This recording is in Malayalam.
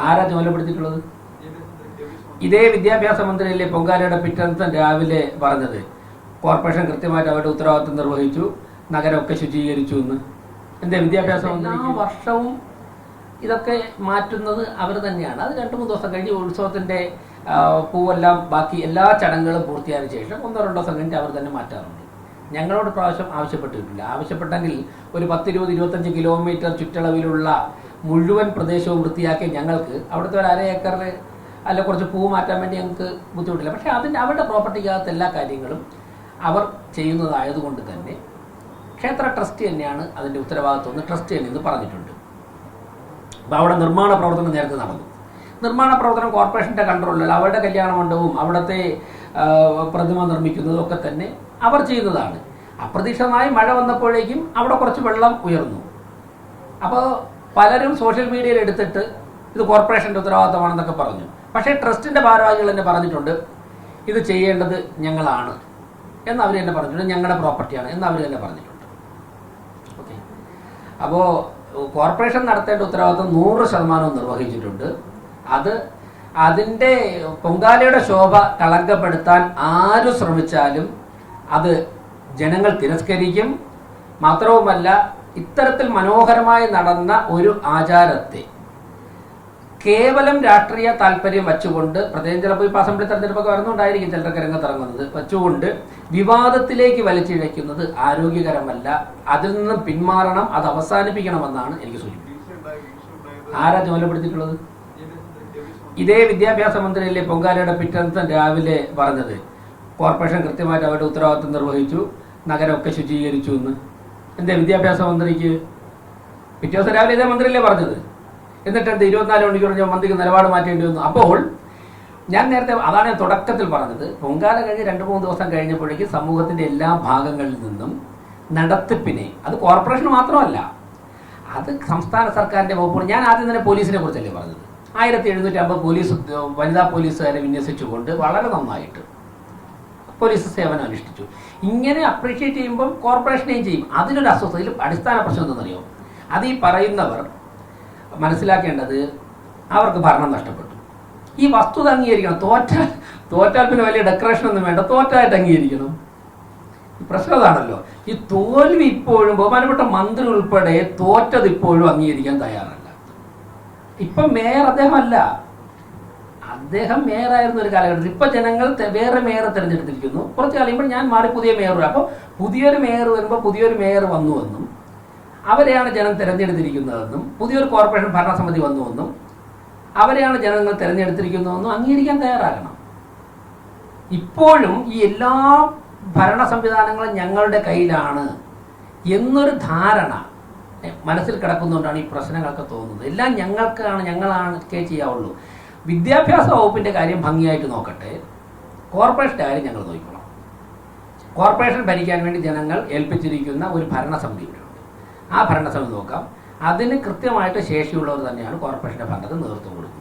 ആരാ ചുമതലപ്പെടുത്തിയിട്ടുള്ളത്? ഇതേ വിദ്യാഭ്യാസ മന്ത്രിയല്ലേ പൊങ്കാലയുടെ പിറ്റേന്ന് രാവിലെ പറഞ്ഞത് കോർപ്പറേഷൻ കൃത്യമായിട്ട് അവരുടെ ഉത്തരവാദിത്വം നിർവഹിച്ചു, നഗരമൊക്കെ ശുചീകരിച്ചു എന്ന്? എന്തേ വിദ്യാഭ്യാസ മന്ത്രി ആ വർഷവും ഇതൊക്കെ മാറ്റുന്നത് അവർ തന്നെയാണ്. അത് 2-3 ദിവസം കഴിഞ്ഞ് ഉത്സവത്തിന്റെ പൂവെല്ലാം ബാക്കി എല്ലാ ചടങ്ങുകളും പൂർത്തിയായതിനു ശേഷം 1-2 ദിവസം കഴിഞ്ഞ് അവർ തന്നെ മാറ്റാറുണ്ട്. ഞങ്ങളോട് പ്രാവശ്യം ആവശ്യപ്പെട്ടിട്ടില്ല. ആവശ്യപ്പെട്ടെങ്കിൽ ഒരു 10-20-25 കിലോമീറ്റർ ചുറ്റളവിലുള്ള മുഴുവൻ പ്രദേശവും വൃത്തിയാക്കി ഞങ്ങൾക്ക് അവിടുത്തെ ഒരു 1/2 ഏക്കറിൽ അല്ല കുറച്ച് പൂ മാറ്റാൻ വേണ്ടി ഞങ്ങൾക്ക് ബുദ്ധിമുട്ടില്ല. പക്ഷേ അവരുടെ പ്രോപ്പർട്ടിക്കകത്ത് എല്ലാ കാര്യങ്ങളും അവർ ചെയ്യുന്നതായതുകൊണ്ട് തന്നെ ക്ഷേത്ര ട്രസ്റ്റ് തന്നെയാണ് അതിൻ്റെ ഉത്തരവാദിത്വം എന്ന് ട്രസ്റ്റ് തന്നെ പറഞ്ഞിട്ടുണ്ട്. അപ്പോൾ അവിടെ നിർമ്മാണ പ്രവർത്തനം നേരത്തെ നടന്നു. നിർമ്മാണ പ്രവർത്തനം കോർപ്പറേഷൻ്റെ കൺട്രോളിൽ അവരുടെ കല്യാണ മണ്ഡപവും അവിടുത്തെ പ്രതിമ നിർമ്മിക്കുന്നതും ഒക്കെ തന്നെ അവർ ചെയ്യുന്നതാണ്. അപ്രതീക്ഷിതമായി മഴ വന്നപ്പോഴേക്കും അവിടെ കുറച്ച് വെള്ളം ഉയർന്നു. അപ്പോൾ പലരും സോഷ്യൽ മീഡിയയിൽ എടുത്തിട്ട് ഇത് കോർപ്പറേഷൻ്റെ ഉത്തരവാദിത്തമാണെന്നൊക്കെ പറഞ്ഞു. പക്ഷേ ട്രസ്റ്റിൻ്റെ ഭാരവാഹികൾ തന്നെ പറഞ്ഞിട്ടുണ്ട് ഇത് ചെയ്യേണ്ടത് ഞങ്ങളാണ് എന്ന് അവർ തന്നെ പറഞ്ഞിട്ടുണ്ട്, ഞങ്ങളുടെ പ്രോപ്പർട്ടിയാണ് എന്ന് അവർ തന്നെ പറഞ്ഞിട്ടുണ്ട്. ഓക്കെ, അപ്പോൾ കോർപ്പറേഷൻ നടത്തേണ്ട ഉത്തരവാദിത്വം 100% നിർവഹിച്ചിട്ടുണ്ട്. അതിൻ്റെ പൊങ്കാലയുടെ ശോഭ കളങ്കപ്പെടുത്താൻ ആര് ശ്രമിച്ചാലും അത് ജനങ്ങൾ തിരസ്കരിക്കും. മാത്രവുമല്ല, ഇത്തരത്തിൽ മനോഹരമായി നടന്ന ഒരു ആചാരത്തെ കേവലം രാഷ്ട്രീയ താല്പര്യം വച്ചുകൊണ്ട്, പ്രത്യേകം ചിലപ്പോൾ ഇപ്പോൾ അസംബ്ലി തെരഞ്ഞെടുപ്പൊക്കെ വരുന്നുണ്ടായിരിക്കും ചിലരൊക്കെ രംഗത്തിറങ്ങുന്നത്, വച്ചുകൊണ്ട് വിവാദത്തിലേക്ക് വലിച്ചിഴയ്ക്കുന്നത് ആരോഗ്യകരമല്ല. അതിൽ നിന്നും പിന്മാറണം, അത് അവസാനിപ്പിക്കണമെന്നാണ് എനിക്ക് സൂചിപ്പിക്കുന്നത്. ആരാ ചുമതലപ്പെടുത്തിയിട്ടുള്ളത്? ഇതേ വിദ്യാഭ്യാസ മന്ത്രിയല്ലേ പൊങ്കാലയുടെ പിറ്റേന്ന് രാവിലെ പറഞ്ഞത് കോർപ്പറേഷൻ കൃത്യമായിട്ട് അവരുടെ ഉത്തരവാദിത്വം നിർവഹിച്ചു, നഗരമൊക്കെ ശുചീകരിച്ചു എന്ന്? എന്തേ വിദ്യാഭ്യാസ മന്ത്രിക്ക് പിറ്റേ ദിവസം രാവിലെ ഇതേ മന്ത്രിയല്ലേ പറഞ്ഞത്? എന്നിട്ട് 24 മണിക്കൂർ മന്ത്രിക്ക് നിലപാട് മാറ്റേണ്ടി വന്നു. അപ്പോൾ ഞാൻ നേരത്തെ അതാണ് തുടക്കത്തിൽ പറഞ്ഞത്, പൊങ്കാല കഴിഞ്ഞ് 2-3 ദിവസം കഴിഞ്ഞപ്പോഴേക്ക് സമൂഹത്തിന്റെ എല്ലാ ഭാഗങ്ങളിൽ നിന്നും നടത്തിപ്പിനെ, അത് കോർപ്പറേഷൻ മാത്രമല്ല, അത് സംസ്ഥാന സർക്കാരിന്റെ വകുപ്പുകൾ. ഞാൻ ആദ്യം തന്നെ പോലീസിനെ കുറിച്ചല്ലേ പറഞ്ഞത്. 1750 വനിതാ പോലീസുകാരെ വിന്യസിച്ചുകൊണ്ട് വളരെ നന്നായിട്ട് പോലീസ് സേവനം അനുഷ്ഠിച്ചു. ഇങ്ങനെ അപ്രീഷിയേറ്റ് ചെയ്യുമ്പോൾ കോർപ്പറേഷനെയും ചെയ്യും. അതിനൊരു അസ്വസ്ഥതയിൽ അടിസ്ഥാന പ്രശ്നം എന്തെന്നറിയോ? അത് ഈ പറയുന്നവർ മനസ്സിലാക്കേണ്ടത് അവർക്ക് ഭരണം നഷ്ടപ്പെട്ടു. ഈ വസ്തുത അംഗീകരിക്കണം. തോറ്റാൽ പിന്നെ വലിയ ഡെക്കറേഷൻ ഒന്നും വേണ്ട, തോറ്റായിട്ട് അംഗീകരിക്കണം. പ്രശ്നം അതാണല്ലോ. ഈ തോൽവി ഇപ്പോഴും ബഹുമാനപ്പെട്ട മന്ത്രി ഉൾപ്പെടെ തോറ്റത് ഇപ്പോഴും അംഗീകരിക്കാൻ തയ്യാറല്ല. ഇപ്പം മേയർ അദ്ദേഹമല്ല, അദ്ദേഹം മേയറായിരുന്ന ഒരു കാലഘട്ടത്തിൽ. ഇപ്പൊ ജനങ്ങൾ വേറെ മേയറെ തിരഞ്ഞെടുത്തിരിക്കുന്നു. കുറച്ച് കഴിയുമ്പോൾ ഞാൻ മാറി പുതിയ മേയർ. അപ്പോൾ പുതിയൊരു മേയർ വരുമ്പോൾ പുതിയൊരു മേയർ വന്നുവെന്നും അവരെയാണ് ജനം തിരഞ്ഞെടുത്തിരിക്കുന്നതെന്നും പുതിയൊരു കോർപ്പറേഷൻ ഭരണസമിതി വന്നുവെന്നും അവരെയാണ് ജനങ്ങൾ തിരഞ്ഞെടുത്തിരിക്കുന്നതെന്നും അംഗീകരിക്കാൻ തയ്യാറാകണം. ഇപ്പോഴും ഈ എല്ലാ ഭരണ സംവിധാനങ്ങളും ഞങ്ങളുടെ കയ്യിലാണ് എന്നൊരു ധാരണ മനസ്സിൽ കിടക്കുന്നതുകൊണ്ടാണ് ഈ പ്രശ്നങ്ങളൊക്കെ തോന്നുന്നത്. എല്ലാം ഞങ്ങളാണ് ചെയ്യാവുള്ളൂ. വിദ്യാഭ്യാസ വകുപ്പിന്റെ കാര്യം ഭംഗിയായിട്ട് നോക്കട്ടെ, കോർപ്പറേഷൻ്റെ കാര്യം ഞങ്ങൾ നോക്കിക്കോളാം. കോർപ്പറേഷൻ ഭരിക്കാൻ വേണ്ടി ജനങ്ങൾ ഏൽപ്പിച്ചിരിക്കുന്ന ഒരു ഭരണസമിതി ഉണ്ട്. ആ ഭരണസമിതി നോക്കാം. അതിന് കൃത്യമായിട്ട് ശേഷിയുള്ളവർ തന്നെയാണ് കോർപ്പറേഷൻ്റെ ഭരണത്തിന് നേതൃത്വം കൊടുക്കുന്നത്.